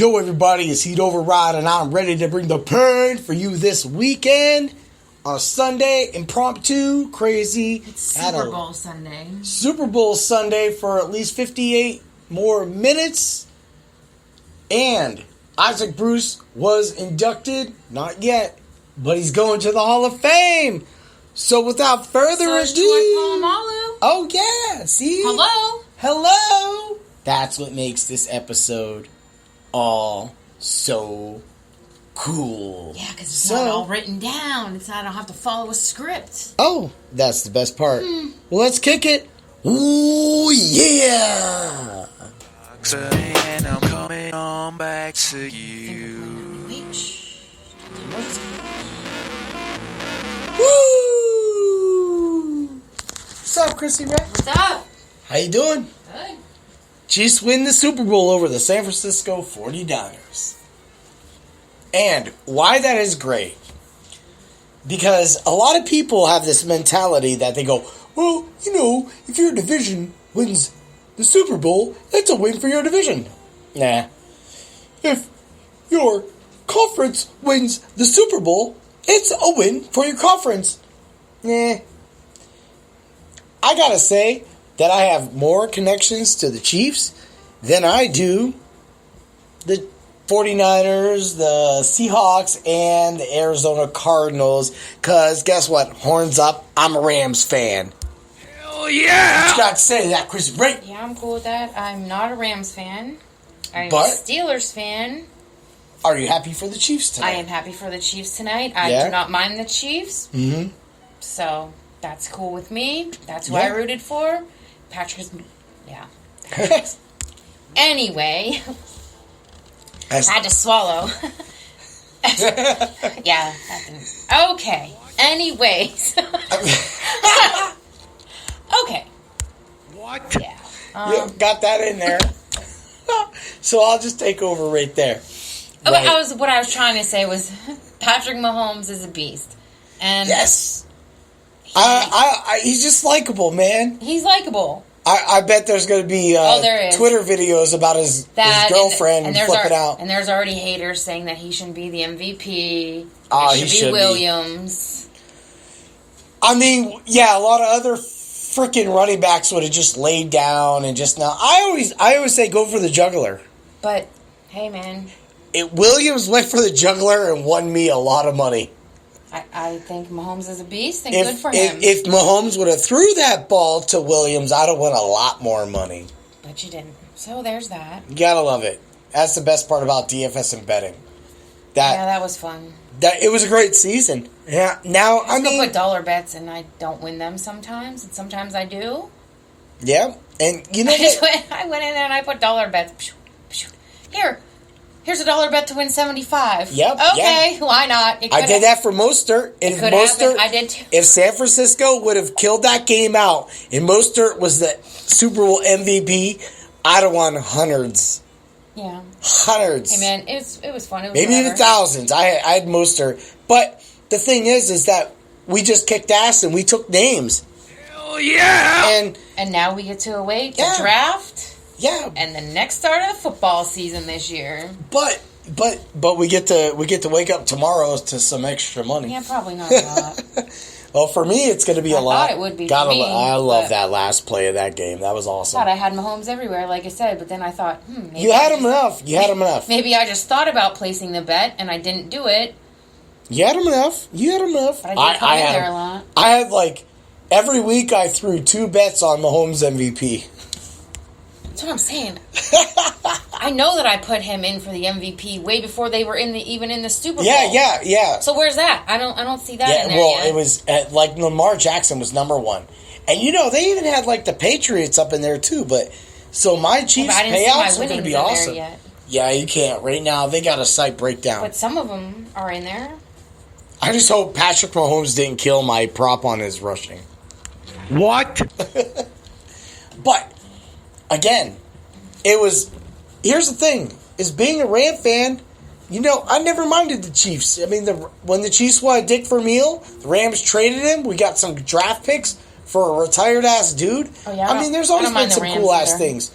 Yo, everybody, it's Heat Override, and I'm ready to bring the pain for you this weekend on Sunday. Impromptu, crazy. It's Super Bowl Sunday. Super Bowl Sunday for at least 58 more minutes. And Isaac Bruce was inducted. Not yet, but he's going to the Hall of Fame. So without further ado... Oh, yeah. See? Hello. That's what makes this episode all so cool. Yeah, because it's not all written down. It's not, I don't have to follow a script. Oh, that's the best part. Well, let's kick it. Ooh, yeah. And I'm coming on back to you. Woo! What's up, Chrissy Ray? What's up? How you doing? Good. Chiefs win the Super Bowl over the San Francisco 49ers. And why that is great, because a lot of people have this mentality that they go, well, you know, if your division wins the Super Bowl, it's a win for your division. Nah. If your conference wins the Super Bowl, it's a win for your conference. Nah. I gotta say that I have more connections to the Chiefs than I do the 49ers, the Seahawks, and the Arizona Cardinals. Because guess what? Horns up, I'm a Rams fan. Hell yeah! What you got to say to that, Chris? Right? Yeah, I'm cool with that. I'm not a Rams fan. I'm But? a Steelers fan. Are you happy for the Chiefs tonight? I am happy for the Chiefs tonight. I do not mind the Chiefs. Mm-hmm. So, that's cool with me. That's who I rooted for. Patrick's... Yeah. Anyway... I had to swallow. Yeah. Okay. Anyways. Okay. What? Yeah. Got that in there. So I'll just take over right there. Right. What I was trying to say was Patrick Mahomes is a beast. And yes. He's just likable, man. He's likable. I bet there's going to be Twitter videos about his girlfriend and flipping out. And there's already haters saying that he shouldn't be the MVP. He should be Williams. I mean, yeah, a lot of other freaking running backs would have just laid down and just not. I always say go for the juggler. But, hey, man. Williams went for the juggler and won me a lot of money. I think Mahomes is a beast and good for him. If Mahomes would have threw that ball to Williams, I'd have won a lot more money. But you didn't. So there's that. You gotta love it. That's the best part about DFS and betting. That was fun. It was a great season. Yeah. Now I mean, put dollar bets and I don't win them sometimes, and sometimes I do. Yeah, and you know I went in there and I put dollar bets. Here's a dollar bet to win 75. Yep. Okay, why not? I did that for Mostert. I did too. If San Francisco would have killed that game out and Mostert was the Super Bowl MVP, I'd have won hundreds. Yeah. Hundreds. Hey man, it was fun. It was maybe even thousands. I had Mostert. But the thing is that we just kicked ass and we took names. Hell yeah! And now we get to await the draft. Yeah, and the next start of the football season this year. But we get to wake up tomorrow to some extra money. Yeah, probably not a lot. Well, for me, it's going to be a lot. I thought it would be for me. I love that last play of that game. That was awesome. I thought I had Mahomes everywhere, like I said, but then I thought, maybe you had him enough. You had him enough. Maybe I just thought about placing the bet and I didn't do it. You had him enough. But I did come in there a lot. I had every week I threw 2 bets on Mahomes MVP. That's what I'm saying. I know that I put him in for the MVP way before they were even in the Super Bowl. Yeah. So where's that? I don't see that in there yet. It was Lamar Jackson was number 1, and they even had the Patriots up in there too. But so my Chiefs payouts are going to be awesome. Yeah, you can't right now. They got a site breakdown, but some of them are in there. I just hope Patrick Mahomes didn't kill my prop on his rushing. What? But. Again, here's the thing, is being a Ram fan, I never minded the Chiefs. I mean, when the Chiefs wanted Dick Vermeil, the Rams traded him, we got some draft picks for a retired-ass dude. Oh, yeah, I mean, there's always been some cool-ass things.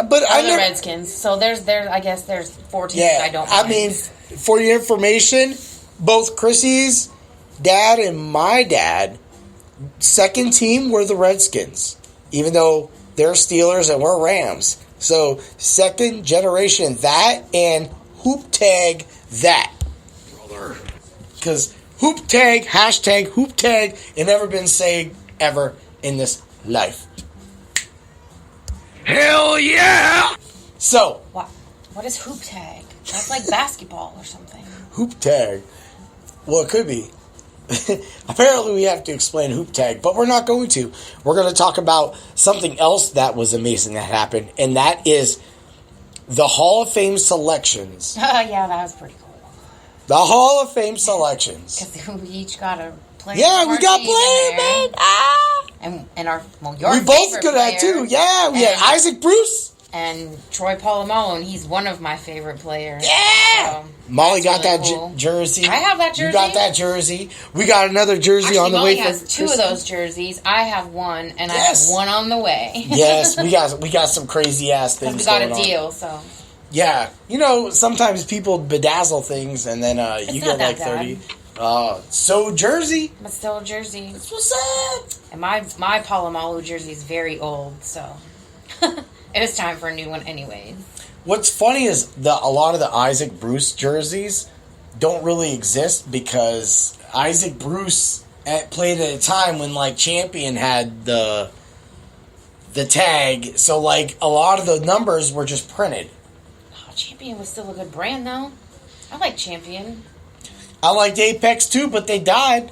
But I the never, Redskins. So I guess there's 4 teams yeah, I don't I like. mean, for your information, both Chrissy's dad and my dad, second team were the Redskins, even though they're Steelers and we're Rams. So second generation that and hoop tag that, brother, because hoop tag it never been said ever in this life. Hell yeah! So What is hoop tag? That's like basketball or something. hoop tag, well, it could be. Apparently we have to explain hoop tag, but we're not going to. We're going to talk about something else that was amazing that happened, and that is the Hall of Fame selections. Yeah, that was pretty cool. The Hall of Fame selections. Because we each got a player. Yeah, from we our got team in there. players, man. And your We both favorite good at it player, too. Yeah, we had and- Isaac Bruce. And Troy Polamalu, and he's one of my favorite players. Yeah. So, Molly that's got really that cool. jersey. I have that jersey. You got that jersey. We got another jersey Actually, on the Molly way. has for 2 of Christmas. those jerseys. I have one, and Yes. I have one on the way. Yes, we got some crazy ass things. We got going a on. deal, so. Yeah, sometimes people bedazzle things, and then you not get like that 30. So jersey. But still a jersey. That's what's up. And my Polamalu jersey is very old, so. It was time for a new one anyways. What's funny is a lot of the Isaac Bruce jerseys don't really exist because Isaac Bruce played at a time when like Champion had the tag, so like a lot of the numbers were just printed. Oh, Champion was still a good brand, though. I like Champion. I liked Apex too, but they died.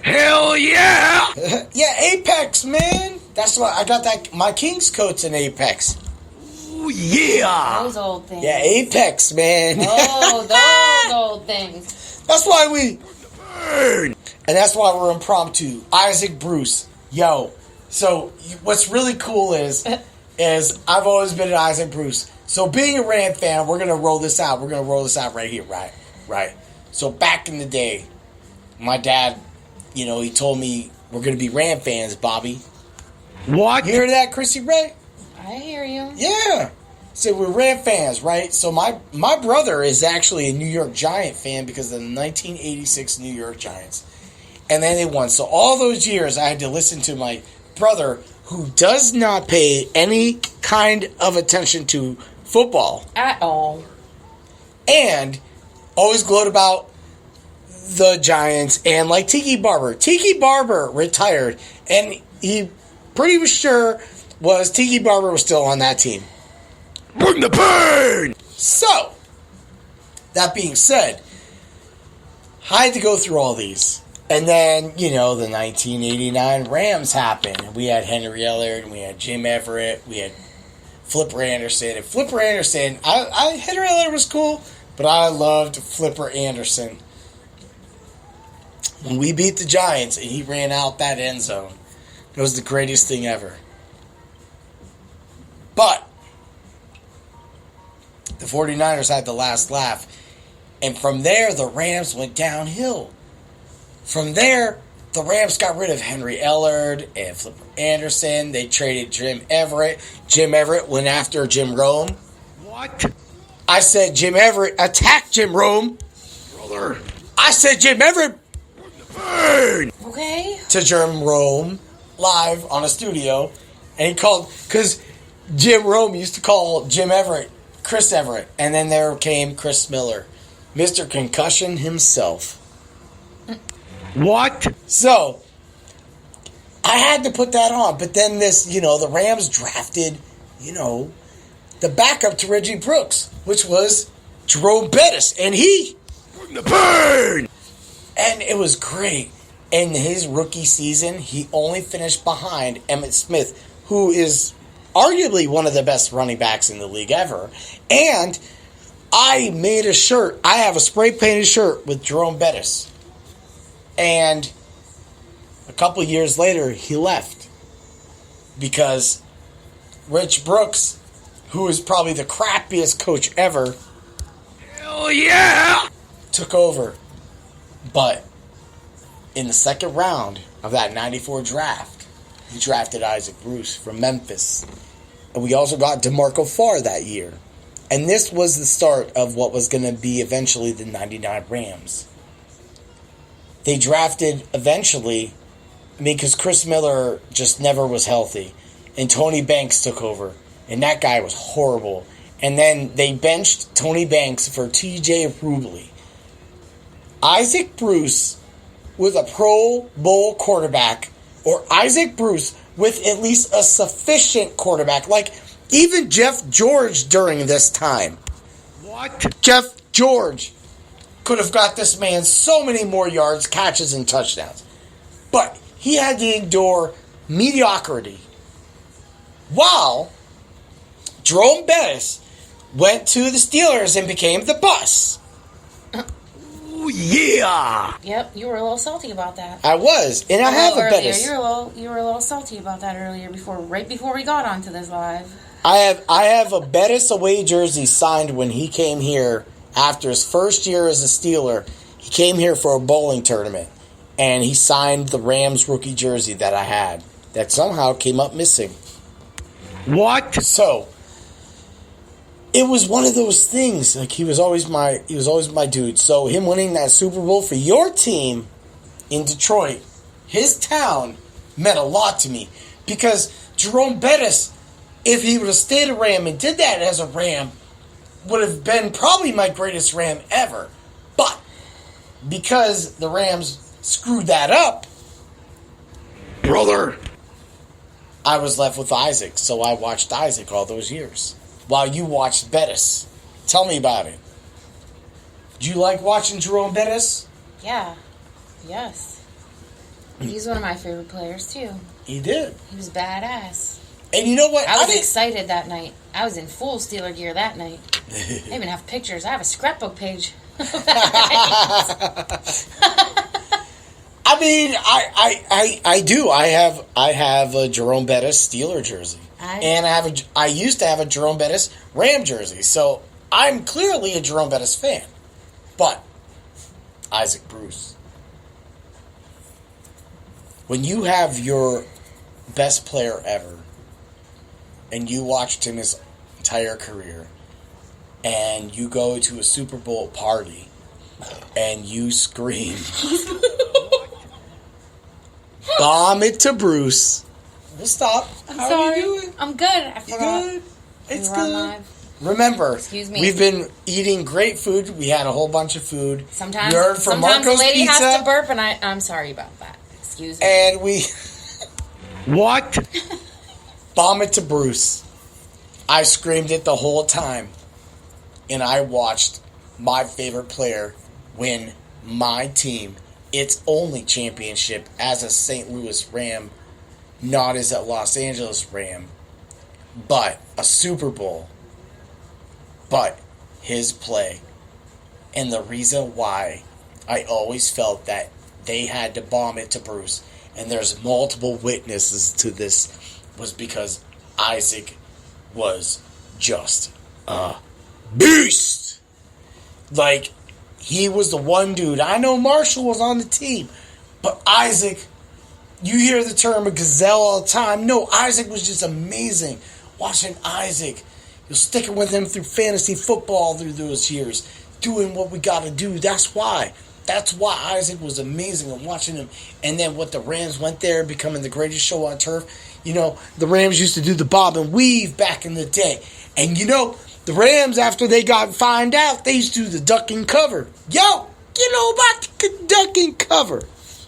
Hell yeah! Yeah, Apex, man. That's why I got my King's coats in Apex. Ooh, yeah! Those old things. Yeah, Apex, man. Oh, those old things. That's why we burn. And that's why we're impromptu. Isaac Bruce. Yo. So what's really cool is I've always been an Isaac Bruce. So being a Ram fan, we're gonna roll this out. We're gonna roll this out right here, right. So back in the day, my dad, he told me we're gonna be Ram fans, Bobby. What? You hear that, Chrissy Ray? I hear you. Yeah. So we're Ram fans, right? So my brother is actually a New York Giant fan because of the 1986 New York Giants. And then they won. So all those years I had to listen to my brother, who does not pay any kind of attention to football. At all. And always gloat about the Giants and like Tiki Barber. Tiki Barber retired and he pretty sure Tiki Barber was still on that team. Bring the pain! So, that being said, I had to go through all these. And then, the 1989 Rams happened. We had Henry Ellard, we had Jim Everett, we had Flipper Anderson. And Flipper Anderson, Henry Ellard was cool, but I loved Flipper Anderson. When we beat the Giants and he ran out that end zone, it was the greatest thing ever. But the 49ers had the last laugh. And from there, the Rams went downhill. From there, the Rams got rid of Henry Ellard and Flipper Anderson. They traded Jim Everett. Jim Everett went after Jim Rome. What? I said Jim Everett attacked Jim Rome. Brother. I said Jim Everett Burn! Okay. to Jim Rome live on a studio. And he called, because Jim Rome used to call Jim Everett Chris Everett. And then there came Chris Miller, Mr. Concussion himself. What? So, I had to put that on. But then the Rams drafted, the backup to Reggie Brooks, which was Jerome Bettis. And he... Bring the pain! And it was great. In his rookie season, he only finished behind Emmitt Smith, who is arguably one of the best running backs in the league ever. And I made a shirt. I have a spray-painted shirt with Jerome Bettis. And a couple years later, he left. Because Rich Brooks, who is probably the crappiest coach ever, Hell yeah! took over. But in the second round of that 94 draft, he drafted Isaac Bruce from Memphis. And we also got DeMarco Farr that year. And this was the start of what was going to be eventually the 99 Rams. They drafted eventually, because Chris Miller just never was healthy. And Tony Banks took over. And that guy was horrible. And then they benched Tony Banks for TJ Rubley. Isaac Bruce with a Pro Bowl quarterback, or Isaac Bruce with at least a sufficient quarterback, like even Jeff George during this time. What? Jeff George could have got this man so many more yards, catches, and touchdowns. But he had to endure mediocrity. While Jerome Bettis went to the Steelers and became the boss. Oh, yeah! Yep, you were a little salty about that. I was, and I have a Bettis. You were a little salty about that earlier, right before we got onto this live. I have a Bettis away jersey signed when he came here after his first year as a Steeler. He came here for a bowling tournament, and he signed the Rams rookie jersey that I had that somehow came up missing. What? So it was one of those things. Like he was always my dude. So him winning that Super Bowl for your team in Detroit, his town, meant a lot to me because Jerome Bettis, if he would have stayed a Ram and did that as a Ram, would have been probably my greatest Ram ever. But because the Rams screwed that up, Brother! I was left with Isaac. So I watched Isaac all those years while you watched Bettis. Tell me about it. Do you like watching Jerome Bettis? Yeah. Yes. He's one of my favorite players, too. He did. He was badass. And you know what? I was excited that night. I was in full Steeler gear that night. I even have pictures. I have a scrapbook page. I mean, I do. I have a Jerome Bettis Steeler jersey. And I used to have a Jerome Bettis Ram jersey. So I'm clearly a Jerome Bettis fan. But Isaac Bruce. When you have your best player ever and you watched him his entire career and you go to a Super Bowl party and you scream, bomb it to Bruce. We'll stop. I'm How sorry. are you doing? I'm good. I forgot. You good? It's We were on good. live. Remember, Excuse me. we've been eating great food. We had a whole bunch of food. Sometimes, you heard from sometimes Marco's the lady Pizza, has to burp, and I'm sorry about that. Excuse me. and we What? bomb it to Bruce. I screamed it the whole time, and I watched my favorite player win my team its only championship as a St. Louis Ram, not as a Los Angeles Ram, but a Super Bowl. But his play, and the reason why I always felt that they had to bomb it to Bruce, and there's multiple witnesses to this, was because Isaac was just a beast. Like, he was the one dude. I know Marshall was on the team, but Isaac, you hear the term a gazelle all the time. No, Isaac was just amazing. Watching Isaac, you're sticking with him through fantasy football through those years, doing what we got to do. That's why Isaac was amazing, and watching him. And then what the Rams went there, becoming the greatest show on turf. You know, the Rams used to do the bob and weave back in the day. And you know, the Rams, after they got fined out, they used to do the duck and cover. Yo, you know about the duck and cover.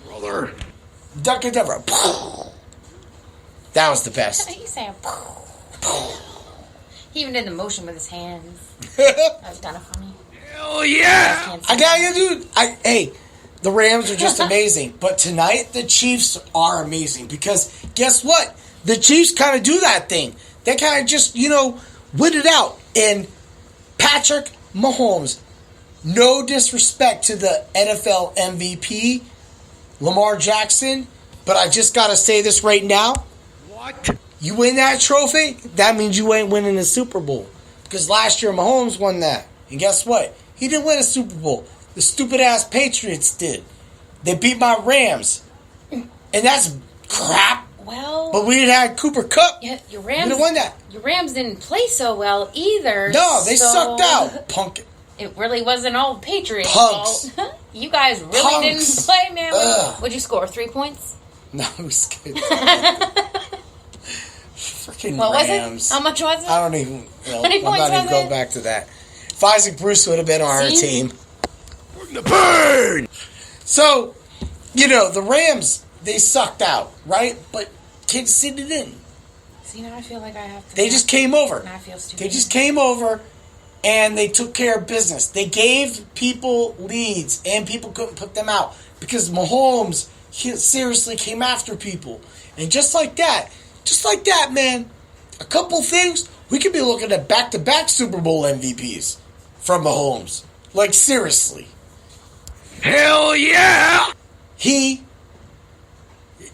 Brother! Duck and cover. That was the best. He said, he even did the motion with his hands. That was kind of funny. Hell yeah! I got you, dude. Hey, the Rams are just amazing. But tonight, the Chiefs are amazing. Because guess what? The Chiefs kind of do that thing. They kind of just, win it out. And Patrick Mahomes, no disrespect to the NFL MVP, Lamar Jackson, but I just got to say this right now. What? You win that trophy, that means you ain't winning the Super Bowl. Because last year, Mahomes won that. And guess what? He didn't win a Super Bowl. The stupid-ass Patriots did. They beat my Rams. And that's crap Well, But we didn't have Cooper Kupp. yeah, your We'd Rams. have won that. Your Rams didn't play so well either. No, they so sucked out. Punk. It really wasn't all Patriots' Punks. fault. You guys really Punks. didn't play, man. Ugh. What'd you score? 3 points? No, it was good. Freaking What was Rams. it? How much was it? I don't even know. How many I'm points not even was going it? back to that. If Isaac Bruce would have been on our See? team. The burn! So, the Rams, they sucked out, right? But Kansas City didn't. See, now I feel like I have to. They just came over. Now I feel stupid. They just came over and they took care of business. They gave people leads and people couldn't put them out because Mahomes seriously came after people. And just like that, man, a couple things, we could be looking at back-to-back Super Bowl MVPs from Mahomes. Like, seriously. Hell yeah! He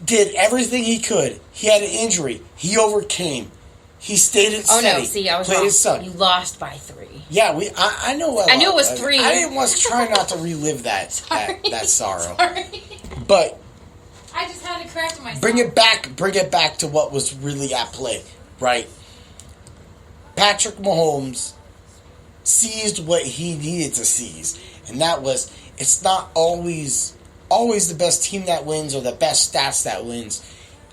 did everything he could. He had an injury. He overcame. He stayed at Oh, steady. no. See, I was played wrong. his son. You lost by 3. Yeah, I know. I knew it was 3. I didn't want to try not to relive that sorrow. Sorry. But I just had to correct myself. bring it back to what was really at play, right? Patrick Mahomes seized what he needed to seize, and that was it's not always the best team that wins or the best stats that wins.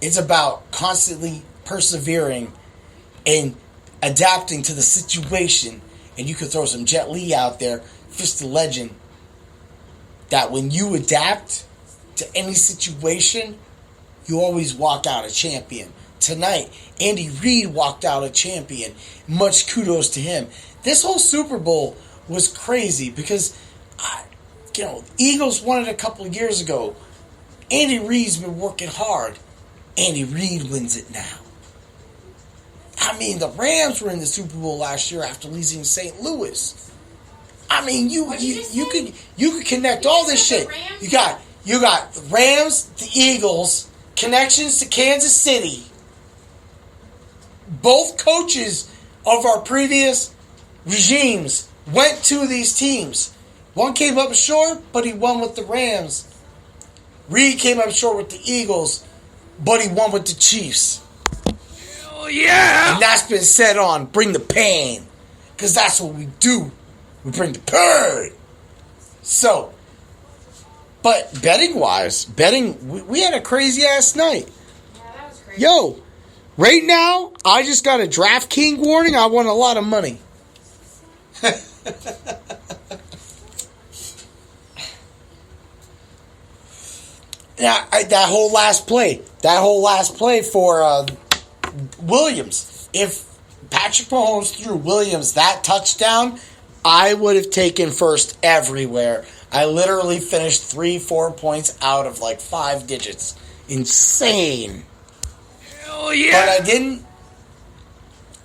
It's about constantly persevering and adapting to the situation. And you could throw some Jet Li out there, just a legend, that when you adapt to any situation, you always walk out a champion. Tonight, Andy Reid walked out a champion. Much kudos to him. This whole Super Bowl was crazy because, Eagles won it a couple of years ago. Andy Reid's been working hard. Andy Reid wins it now. I mean, the Rams were in the Super Bowl last year after losing St. Louis. I mean, you could connect all this shit. You got the Rams, the Eagles, connections to Kansas City. Both coaches of our previous regimes went to these teams. One came up short, but he won with the Rams. Reed came up short with the Eagles, but he won with the Chiefs. Hell yeah! And that's been said on Bring the Pain. Because that's what we do. We bring the pain. So, but betting-wise, we had a crazy-ass night. Yeah, that was crazy. Yo, right now, I just got a DraftKings warning. I won a lot of money. Yeah, that whole last play for Williams. If Patrick Mahomes threw Williams that touchdown, I would have taken first everywhere. I literally finished 3-4 points out of like 5 digits. Insane. Hell yeah! But I didn't.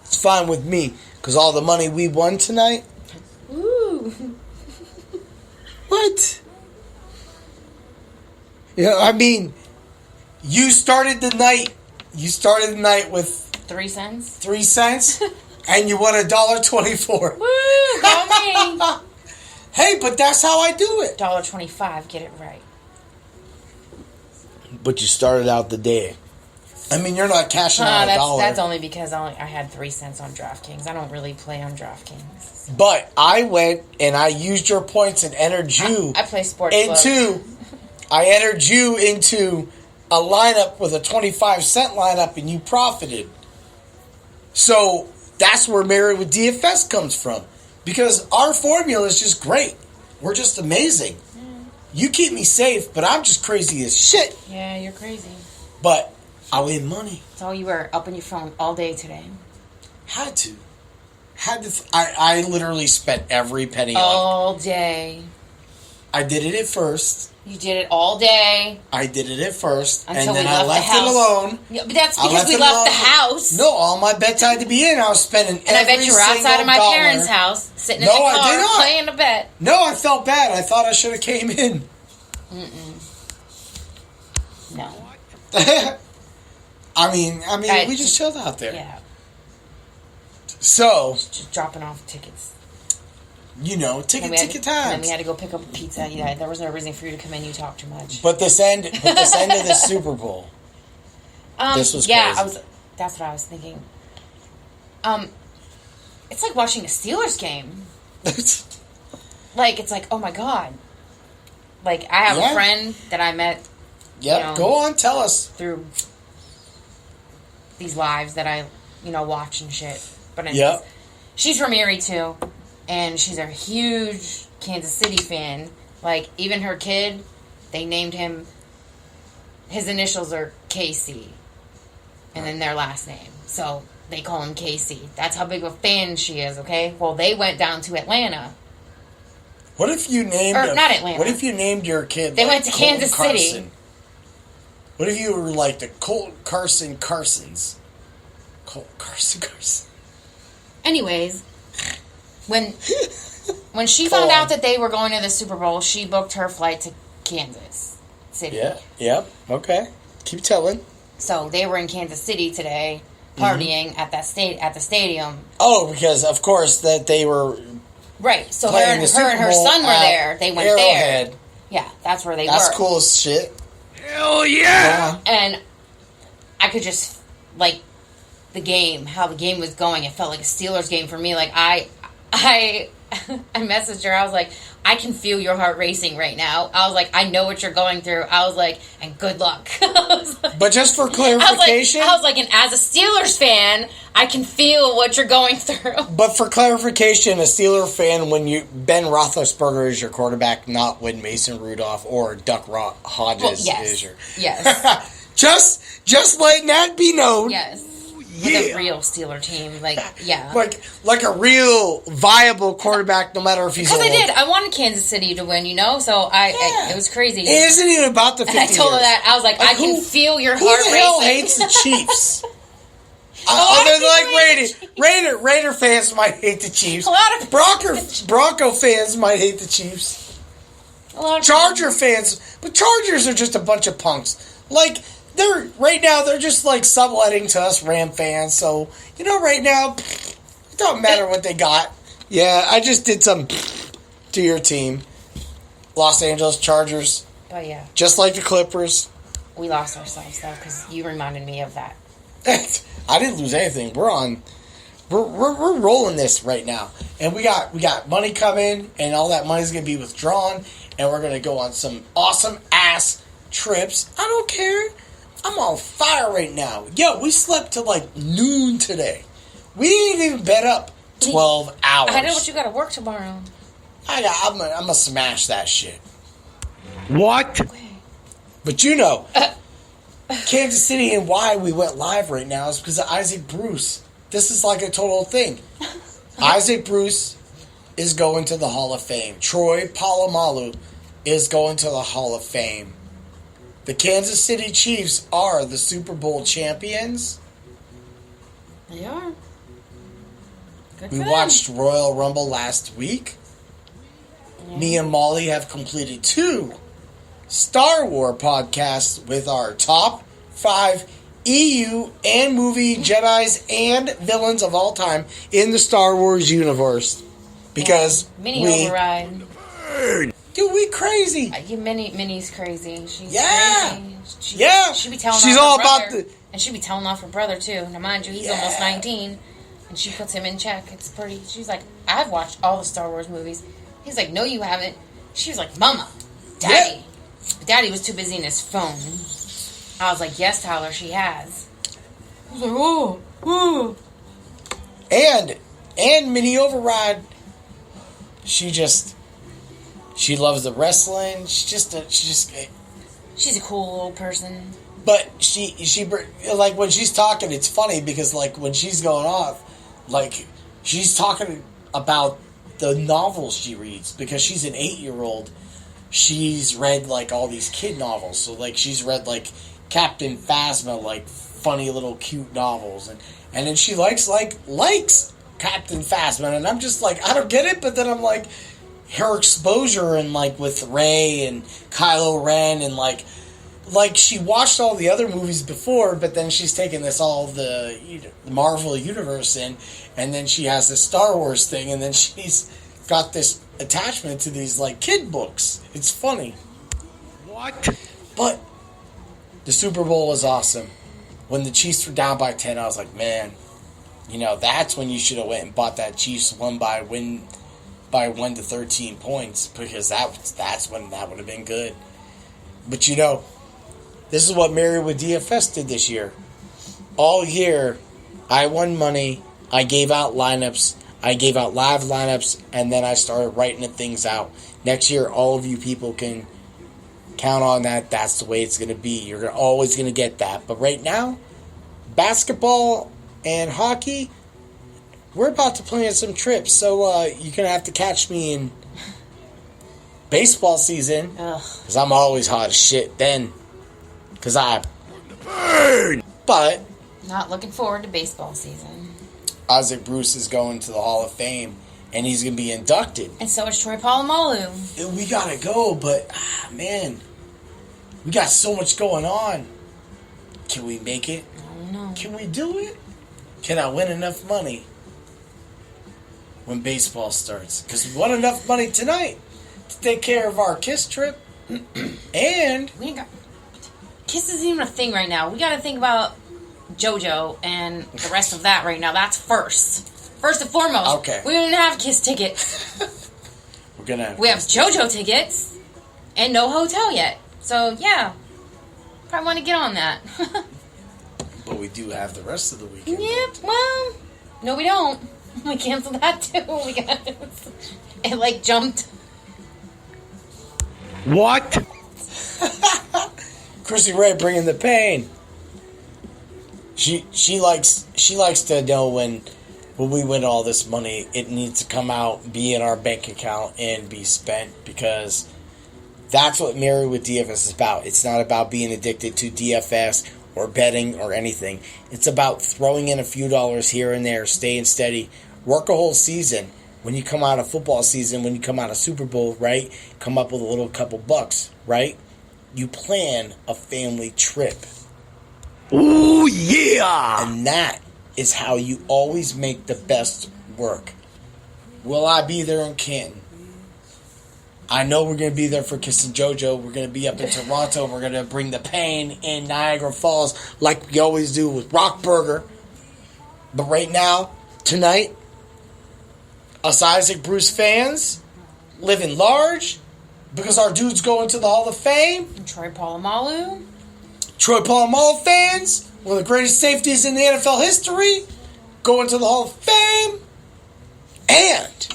It's fine with me because all the money we won tonight. Ooh. What? Yeah, I mean, you started the night with 3 cents. 3 cents, and you won $1.24. Woo! Go me. Hey, but that's how I do it. $1.25. Get it right. But you started out the day. I mean, you're not cashing out a dollar. That's only because I had 3 cents on DraftKings. I don't really play on DraftKings. But I went and I used your points and entered you. I play sportsbook. I entered you into a lineup with a 25-cent lineup, and you profited. So that's where Married with DFS comes from. Because our formula is just great. We're just amazing. You keep me safe, but I'm just crazy as shit. Yeah, you're crazy. But I win money. So you were up on your phone all day today. Had to. I literally spent every penny on All day. I did it at first. You did it all day. I did it at first. Until and then we I left left the house. it alone. Yeah, but that's I because we it left alone. the house. No, all my bets had to be in. I was spending And I bet you were outside of my parents' house, sitting in the No, I car, did not. playing a bet. No, I felt bad. I thought I should have came in. No. I mean, we just chilled out there. Yeah. So, Just dropping off tickets. ticket And then times. we had to go pick up a pizza. Yeah, there was no reason for you to come in. You talk too much. But this end of the Super Bowl. This was yeah, crazy. That's what I was thinking. It's like watching a Steelers game. Like, it's like, oh my god. Like, I have a friend that I met. Yep, go on, tell us. Through these lives that I, watch and shit. But anyways, she's from Erie too, and she's a huge Kansas City fan. Like, even her kid, they named him, his initials are KC, and then their last name. So they call him KC. That's how big of a fan she is, okay? Well, they went down to Atlanta. What if you named... not Atlanta. What if you named your kid They went to Colton Kansas Carson? City. What if you were like the Colton Carsons? Colton Carson. Anyways, when she found out that they were going to the Super Bowl, she booked her flight to Kansas City. Yeah, yep, okay. Keep telling. So they were in Kansas City today, partying at the stadium. Oh, because of course that they were right. So her playing and the Super her Bowl son were there. They went Arrowhead. there. Yeah, that's where they were. That's cool as shit. Hell yeah! And I could just how the game was going. It felt like a Steelers game for me. Like I messaged her. I was like, I can feel your heart racing right now. I was like, I know what you're going through. I was like, and good luck. But just for clarification, I was like, and as a Steelers fan, I can feel what you're going through. But for clarification, a Steeler fan, when Ben Roethlisberger is your quarterback, not when Mason Rudolph or Duck Hodges is your. Yes. just letting that be known. Yes. With a real Steeler team, like a real viable quarterback, no matter if he's because old. I did. I wanted Kansas City to win, so it was crazy. It isn't even about the 50 I told her years. that I was like I can feel your who heart the hell racing. hates the Chiefs? I think Raider fans might hate the Chiefs. A lot of Bronco fans might hate the Chiefs. a lot of Charger fans, but Chargers are just a bunch of punks. Like they're just like subletting to us Ram fans. So right now, it don't matter what they got. Yeah, I just did some to your team, Los Angeles Chargers. But yeah, Just like the Clippers. we lost ourselves though because you reminded me of that. I didn't lose anything. We're rolling this right now, and we got money coming, and all that money's gonna be withdrawn, and we're gonna go on some awesome ass trips. I don't care. I'm on fire right now. Yo, we slept till like noon today. We didn't even bed up 12 hours. I know, but you got to work tomorrow. I'm gonna smash that shit. What? But Kansas City, and why we went live right now is because of Isaac Bruce. This is like a total thing. Isaac Bruce is going to the Hall of Fame. Troy Polamalu is going to the Hall of Fame. The Kansas City Chiefs are the Super Bowl champions. They are. Good We for watched Royal Rumble last week. them. Me and Molly have completed 2 Star Wars podcasts with our top 5 EU and movie Jedis and villains of all time in the Star Wars universe. Because Mini override. Dude, we crazy. Minnie's crazy. She's Yeah. crazy. Yeah. She be telling She's off all her about brother, the... and she be telling off her brother too. Now mind you, he's Yeah. almost 19, and she puts him in check. It's pretty. She's like, I've watched all the Star Wars movies. He's like, no, you haven't. She was like, Mama, Daddy. Yeah. But Daddy was too busy in his phone. I was like, yes, Tyler, she has. I was like, oh. And Mini Override, she loves the wrestling. She's She's a cool little person. but she like when she's talking, it's funny because like when she's going off, like she's talking about the novels she reads because she's an 8-year-old. She's read like all these kid novels, so like she's read like Captain Phasma, like funny little cute novels, and then she likes Captain Phasma, and I'm just like I don't get it, but then I'm like her exposure and like with Rey and Kylo Ren and like she watched all the other movies before, but then she's taken this all the Marvel universe in, and then she has this Star Wars thing, and then she's got this attachment to these like kid books. It's funny. What? But the Super Bowl is awesome. when the Chiefs were down by 10, I was like, man, that's when you should have went and bought that Chiefs win by 1 to 13 points, because that's when that would have been good. But this is what Married with DFS did this year. All year, I won money, I gave out lineups, I gave out live lineups, and then I started writing the things out. Next year, all of you people can count on that. That's the way it's going to be. You're always going to get that. But right now, basketball and hockey, we're about to plan some trips. So you're going to have to catch me in baseball season. Because I'm always hot as shit then. Because I burn. But not looking forward to baseball season. Isaac Bruce is going to the Hall of Fame. And he's going to be inducted. And so is Troy Polamalu. We got to go, but, man, we got so much going on. Can we make it? I don't know. Can we do it? Can I win enough money when baseball starts? Because we won enough money tonight to take care of our KISS trip. And we ain't got... KISS isn't even a thing right now. We got to think about JoJo and the rest of that right now. That's first. First and foremost, okay. We don't even have KISS tickets. We have JoJo tickets and no hotel yet. So, yeah. Probably want to get on that. But we do have the rest of the weekend. Yep, well, no we don't. We canceled that too. It jumped. What? Chrissy Ray bringing the pain. She likes to know when we win all this money, it needs to come out, be in our bank account, and be spent, because that's what Married with DFS is about. It's not about being addicted to DFS or betting or anything. It's about throwing in a few dollars here and there, staying steady, work a whole season. When you come out of football season, when you come out of Super Bowl, right, come up with a little couple bucks, right? You plan a family trip. Ooh, yeah! And that is how you always make the best work. Will I be there in Canton? I know we're going to be there for KISS and JoJo. We're going to be up in Toronto. We're going to bring the pain in Niagara Falls like we always do with Rock Burger. But right now, tonight, us Isaac Bruce fans, living large, because our dude's going to the Hall of Fame. And Troy Polamalu fans, one of the greatest safeties in the NFL history, going to the Hall of Fame. And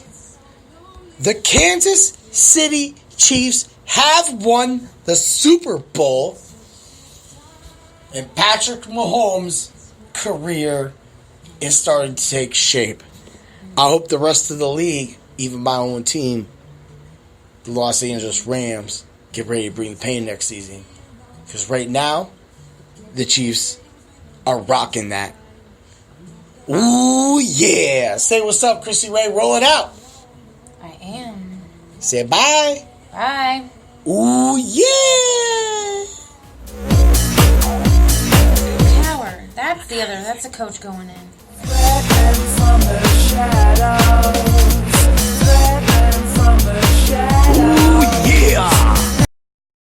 the Kansas City Chiefs have won the Super Bowl. And Patrick Mahomes' career is starting to take shape. I hope the rest of the league, even my own team, the Los Angeles Rams, get ready to bring the pain next season. Because right now, the Chiefs are rocking that. Ooh, yeah. Say what's up, Chrissy Ray. Roll it out. I am. Say bye. Bye. Ooh, yeah. Tower. That's the coach going in. From the shadows.